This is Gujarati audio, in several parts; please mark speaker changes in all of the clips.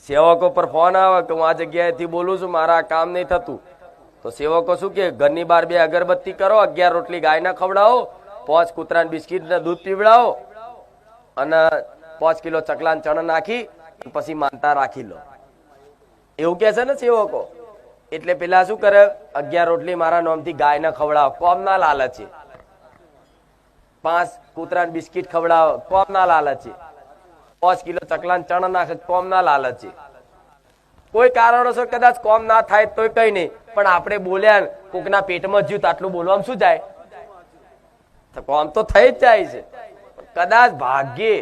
Speaker 1: સેવકો પર ફોન આવે કે હું આ જગ્યાએથી બોલું છું, મારા કામ નહીં થતું, તો સેવકો શું કે ઘરની બહાર 2 અગરબત્તી કરો, 11 રોટલી ગાયને ખવડાવો, 5 કૂતરાને બિસ્કીટ ને દૂધ પીવડાવો અને 5 કિલો ચકલાન ચણ નાખી પછી માનતા રાખી લો, એવું કે છે ને સેવકો. એટલે પેલા શું કરે, 11 રોટલી મારા નામથી ગાયને ખવડાવો, કોમ ના લાલચે. 5 કૂતરાને બિસ્કીટ ખવડાવો, કોમ ના લાલચે. 5 કિલો ચકલાન ચણ નાખે, કોમ ના લાલચે. કોઈ કારણોસર કદાચ કોમ ના થાય તો કઈ નહીં, પણ આપણે બોલ્યા કોકના પેટમાં જ્યું તો આટલું બોલવામાં શું જાય, કોમ તો થઈ જ જાય છે. કદાચ ભાગ્યે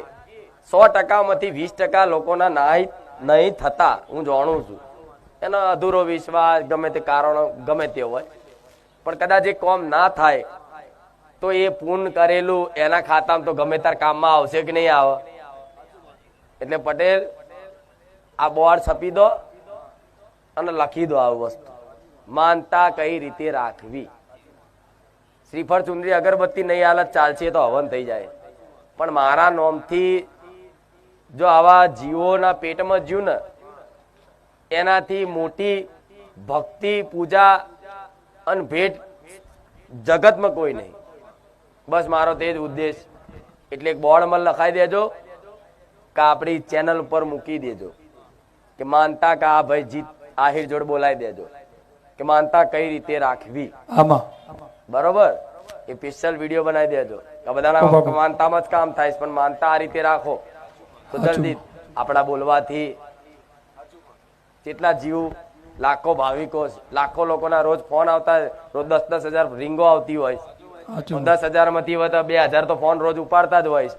Speaker 1: 100% માંથી 20% લોકોના નહીં થતા, હું જાણું છું. એનો અધૂરો વિશ્વાસ, ગમે તે કારણો ગમે તે હોય, પણ કદાચ એ કોમ ના થાય તો એ પૂર્ણ કરેલું એના ખાતામાં તો ગમે તાર કામમાં આવશે કે નહીં આવે. એટલે પટેલ આ બોર્ડ છપી દો અને લખી દો આ વસ્તુ, માનતા કઈ રીતે રાખવી. શ્રીફળ ચુંદડી અગરબત્તી નહીં હાલત ચાલશે તો હવન થઈ જાય, પણ મારા નોમથી જો આવા જીવોના પેટમાં જ્યું ને એનાથી મોટી ભક્તિ પૂજા અને ભેટ જગતમાં કોઈ નહીં. બસ મારો તે જ ઉદ્દેશ. એટલે એક બોર્ડમાં લખાઈ દેજો કે આપણી ચેનલ ઉપર મૂકી દેજો કે માનતા કા ભાઈ જીત આહિર જોડ બોલાવી દેજો કે માનતા કઈ રીતે રાખવી. બરોબર, એ સ્પેશિયલ વિડીયો બનાવી દેજો. બધાના માનતામાં જ કામ થાય, પણ માનતા આ રીતે રાખો તો જલ્દી આપણા બોલવાથી કેટલા જીવ, લાખો ભાવિકો, લાખો લોકોના રોજ ફોન આવતા, રોજ 10-10 હજાર રીંગો આવતી હોય, 10,000 માંથી 2,000 તો ફોન રોજ ઉપાડતા જ હોય.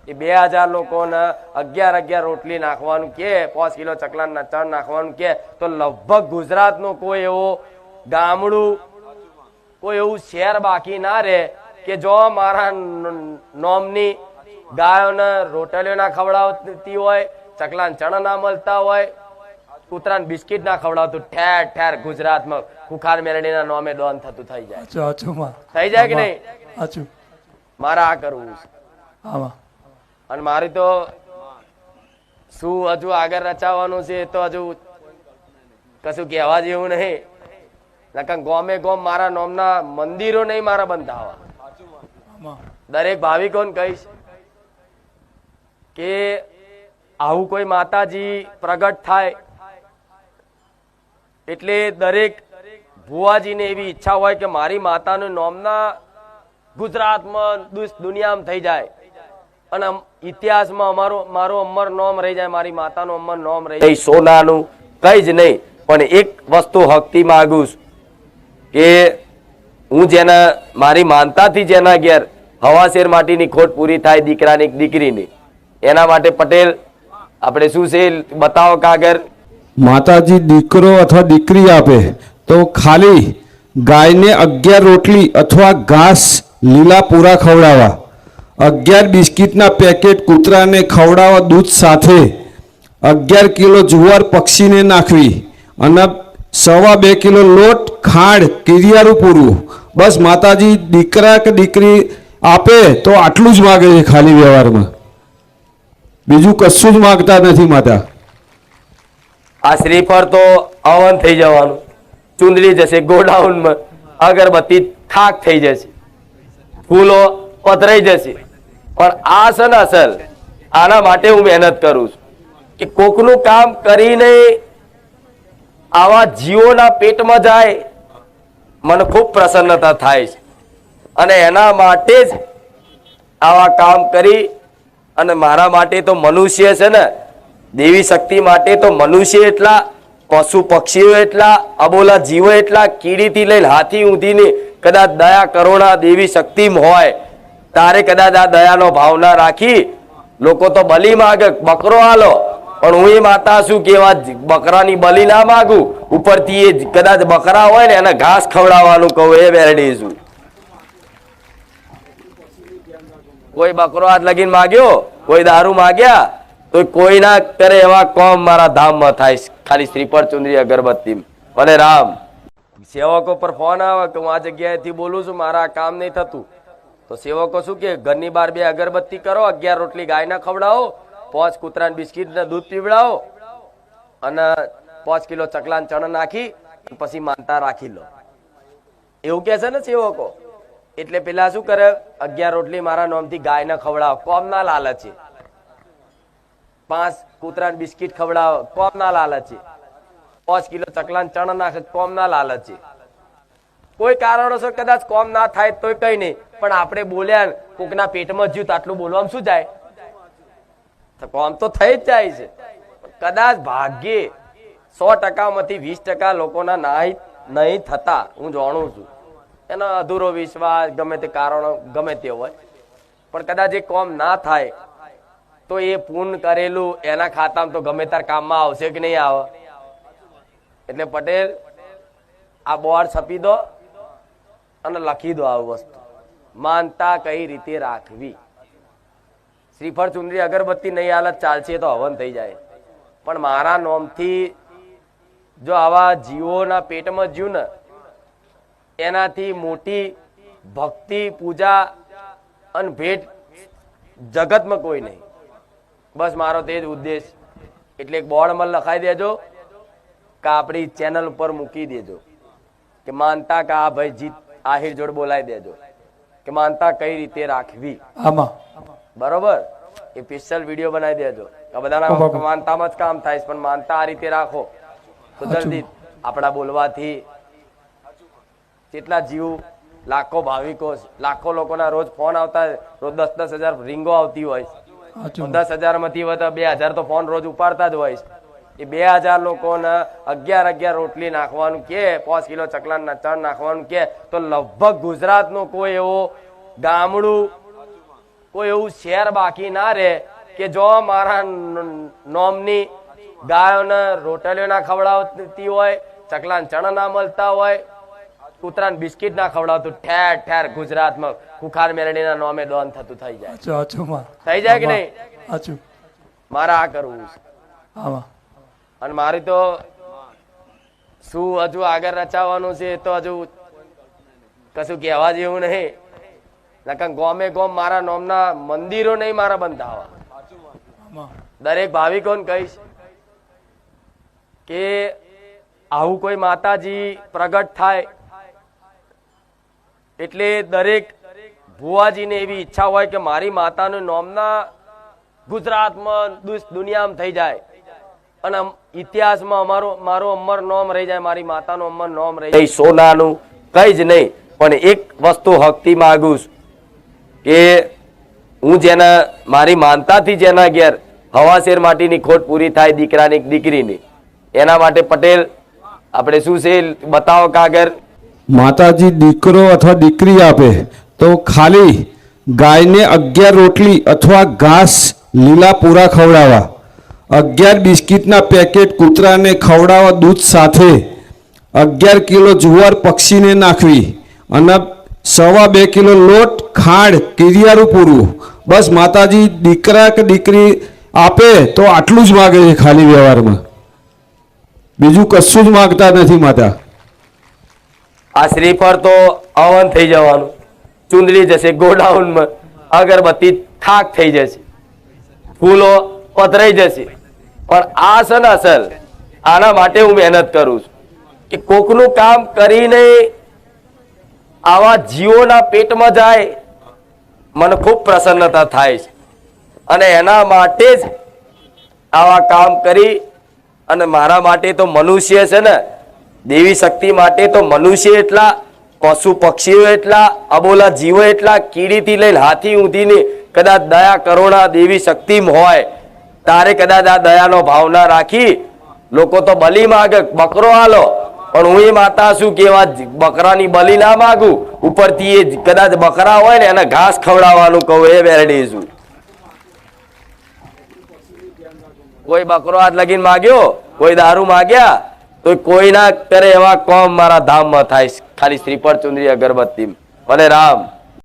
Speaker 1: એ 2,000 લોકોને 11 રોટલી નાખવાનું કે 5 કિલો ચકલાના ચણ નાખવાનું કે તો લગભગ ગુજરાતનો કોઈ એવો ગામડું, કોઈ એવું શહેર બાકી ના રહે કે જો મારા નોમની ગાયોને રોટલીઓ ના ખવડાવતી હોય, ચકલાન ચણા ના મળતા હોય, કૂતરાને બિસ્કીટ ના ખવડાવતું, ઠેર ઠેર ગુજરાતમાં ખુખાર મેરડીના નામે દોન થતું થઈ જાય. થઈ જાય કે નહીં? મારે આ કરવું છે. અને મારી તો શું હજુ આગળ રચાવાનું છે તો હજુ કશું કહેવા જેવું નહીં. નકર ગોમે ગોમ મારા નોમના મંદિરો નહીં મારા બંધાવા. દરેક ભાવિકોને કહીશ કે આવું કોઈ માતાજી પ્રગટ થાય એટલે દરેક ભુવાજીને એવી ઈચ્છા હોય કે મારી માતાનું નોમના ગુજરાતમાં દુનિયામાં થઈ જાય અને ઇતિહાસમાં મારો અમર નોમ રહી જાય, મારી માતાનું અમર નોમ રહી જાય. સોનાનું કઈ જ નહીં, પણ એક વસ્તુ હકતી માંગુ કે હું જેના મારી માનતાથી જેના ઘેર હવાશેર માટીની ખોટ પૂરી થાય, દીકરાની દીકરીની, એના માટે પટેલ આપણે શું છે બતાવો કાગર.
Speaker 2: માતાજી દીકરો અથવા દીકરી આપે તો ખાલી ગાયને 11 રોટલી અથવા ઘાસ લીલા પૂરા ખવડાવવા, 11 બિસ્કીટના પેકેટ કૂતરાને ખવડાવવા દૂધ સાથે, 11 કિલો જુવાર પક્ષીને નાખવી અને 2.25 કિલો લોટ, ખાંડ, કિરિયારું પૂરું. બસ માતાજી દીકરા કે દીકરી આપે તો આટલું જ માગે છે ખાલી વ્યવહારમાં, બીજું કશું જ માગતા નથી માતા.
Speaker 1: આ શ્રીફળ તો હવન થઈ જવાનું, ચુંદડી જશે ગોડાઉનમાં, અગરબત્તી ખાક થઈ જશે, ફૂલો પથરાઈ જશે. પણ આ છે ને અસલ, આના માટે હું મહેનત કરું છું કે કોકનું કામ કરીને આવા જીવોના પેટમાં જાય, મને ખૂબ પ્રસન્નતા થાય છે. અને એના માટે જ આવા કામ કરી, અને મારા માટે તો મનુષ્ય છે ને, દેવી શક્તિ માટે તો મનુષ્ય એટલા, પશુ પક્ષીઓ એટલા, અબોલા જીવો એટલા, કીડીથી લઈને હાથી ઊંધીની કદાચ દયા કરુણા દેવી શક્તિ હોય તારે કદાચ આ દયાનો ભાવના રાખી લોકો તો બલી માગે, બકરો આલો, પણ હું એ માતા છું કે બકરાની બલી ના માગું, ઉપરથી એ કદાચ બકરા હોય ને એને ઘાસ ખવડાવવાનું કહું, એ વેરડી છું. કોઈ બકરો હાથ લગીને માગ્યો, કોઈ દારૂ માગ્યા તો કોઈ ના કરે એવા કોમ મારા ધામમાં થાય, ખાલી શ્રીફળ ચુંદડી અગરબત્તી. ભલે રામ. સેવકો પર ફોન આવે કે હું આ જગ્યાએથી બોલું છું, મારા કામ નહીં થતું, તો સેવકો શું કે ઘરની બહાર 2 અગરબત્તી કરો, 11 રોટલી ગાયને ખવડાવો, 5 કૂતરાને બિસ્કીટ ને દૂધ પીવડાવો અને 5 કિલો ચકલાન ચણ નાખી પછી માનતા રાખી લો, એવું કે છે ને સેવકો. એટલે પેલા શું કરે, 11 રોટલી મારા નામથી ગાયને ખવડાવો, કોમના લાલચે. 5 કૂતરાને બિસ્કિટ ખવડાવો, કોમના લાલચે. 5 કિલો ચકલાન ચણ નાખે, કોમના લાલચે. કોઈ કારણોસર કદાચ કોમ ના થાય તોય કઈ નહીં, પણ આપણે બોલ્યા કોકના પેટમાં જ્યું તો આટલું બોલવામાં શું જાય? તો કોમ તો થઈ જ જાય છે. કદાચ ભાગ્યે 100% માંથી 20% લોકોના નહીં થતા, હું જાણું છું. એનો અધૂરો વિશ્વાસ, ગમે તે કારણો ગમે તે હોય, પણ કદાચ એ કોમ ના થાય તો એ પૂર્ણ કરેલું એના ખાતામાં તો ગમે તાર કામમાં આવશે કે નહીં આવે. એટલે પટેલ આ બોર્ડ છપી દો અને લખી દો આ વસ્તુ, માનતા કઈ રીતે રાખવી. શ્રીફળ ચુંદડી અગરબત્તી નહીં હાલત ચાલશે તો હવન થઈ જાય, પણ મારા નોમથી જો આવા જીવોના પેટમાં જ્યું ને એનાથી મોટી ભક્તિ, પૂજા અને ભેટ જગતમાં કોઈ નહીં. બસ મારો તે જ ઉદ્દેશ. એટલે એક બોર્ડમાં લખાઈ દેજો કે આપણી ચેનલ ઉપર મૂકી દેજો કે માનતા કા ભાઈ જીત આહિર જોડ બોલાવી દેજો કે માનતા કઈ રીતે રાખવી.
Speaker 3: આમાં
Speaker 1: બરોબર, એ સ્પેશિયલ વિડીયો બનાવી દેજો. બધાના માનતામાં જ કામ થાય, પણ માનતા આ રીતે રાખો તો જલ્દી આપણા બોલવાથી કેટલા જીવ, લાખો ભાવિકો, લાખો લોકોના રોજ ફોન આવતા, રોજ 10-10 હજાર રિંગો આવતી હોય. 10,000 માંથી વધુ 2,000 તો ફોન રોજ ઉપાડતા જ હોય. એ 2,000 લોકોને 11 રોટલી નાખવાનું કે 5 કિલો ચકલાના ચણ નાખવાનું કે તો લગભગ ગુજરાતનું કોઈ એવો ગામડું, કોઈ એવું શહેર બાકી ના રહે કે જો મારા નોમની ગાયોને રોટલીઓ ના ખવડાવતી હોય, ચકલાન ચણ ના મળતા હોય, કૂતરાને બિસ્કિટ ના ખવડાવતું. ઠેર ઠેર ગુજરાતમાં ખુખાર મેલડીના નામે દોન થતું થઈ જાય. થઈ જાય કે નહીં? મારે આ કરવું છે. અને મારી તો શું હજુ આગળ રચાવાનું છે તો હજુ કશું કહેવા જેવું નહીં. નકર ગોમે ગોમ મારા નોમના મંદિરો નહીં મારા બંધાવા. દરેક ભાવિકોને કહીશ કે આવું કોઈ માતાજી પ્રગટ થાય એટલે દરેક ભુવાજીને એવી ઈચ્છા હોય કે મારી માતાનું નોમના ગુજરાતમાં દુનિયામાં થઈ જાય અને ઇતિહાસમાં મારું અમર નોમ રહી જાય, મારી માતાનું અમર નોમ રહી જાય. સોનાનું કઈ જ નહીં, પણ એક વસ્તુ હકતી માંગુ છું કે હું જેના મારી માનતાથી જેના ઘેર હવાશેર માટીની ખોટ પૂરી થાય, દીકરાની દીકરીની, એના માટે પટેલ આપણે શું છે બતાવો કાગળ.
Speaker 2: માતાજી દીકરો અથવા દીકરી આપે તો ખાલી ગાયને 11 રોટલી અથવા ઘાસ લીલા પૂરા ખવડાવવા, 11 બિસ્કિટના પેકેટ કૂતરાને ખવડાવવા દૂધ સાથે, 11 કિલો જુવાર પક્ષીને નાખવી અને 2.25 કિલો લોટ, ખાંડ, કિરિયારું પૂરું. બસ માતાજી દીકરા કે દીકરી આપે તો આટલું જ માગે છે ખાલી વ્યવહારમાં, બીજું કશું જ માગતા નથી માતા.
Speaker 1: આ શ્રીફળ તો હવન થઈ જવાનું, ચુંદડી જશે ગોડાઉનમાં, અગરબત્તી થાક થઈ જશે, ફૂલો પધરાઈ જશે. પણ આ છે ને અસલ, આના માટે હું મહેનત કરું છું કે કોકનું કામ કરીને આવા જીવોના પેટમાં જાય, મને ખૂબ પ્રસન્નતા થાય છે. અને એના માટે જ આવા કામ કરી. અને મારા માટે તો મનુષ્ય છે ને, દેવી શક્તિ માટે તો મનુષ્ય એટલા, પશુ પક્ષીઓ એટલા, અબોલા જીવો એટલા, કીડીથી લઈને હાથી ઊંધીની કદાચ દયા કરુણા દેવી શક્તિ હોય તારે કદાચ આ દયાનો ભાવના રાખી લોકો તો બલી માગે, બકરો આલો, પણ હું એ માતા છું કે એવા બકરાની બલી ના માગું, ઉપરથી એ કદાચ બકરા હોય ને એને ઘાસ ખવડાવવાનું કહું, એ વેરડી છું. કોઈ બકરો હાથ લગીને માગ્યો, કોઈ દારૂ માગ્યા તો કોઈ ના કરે એવા કોમ મારા ધામમાં થાય, ખાલી શ્રીફળ ચુંદડી અગરબત્તી. ભલે રામ.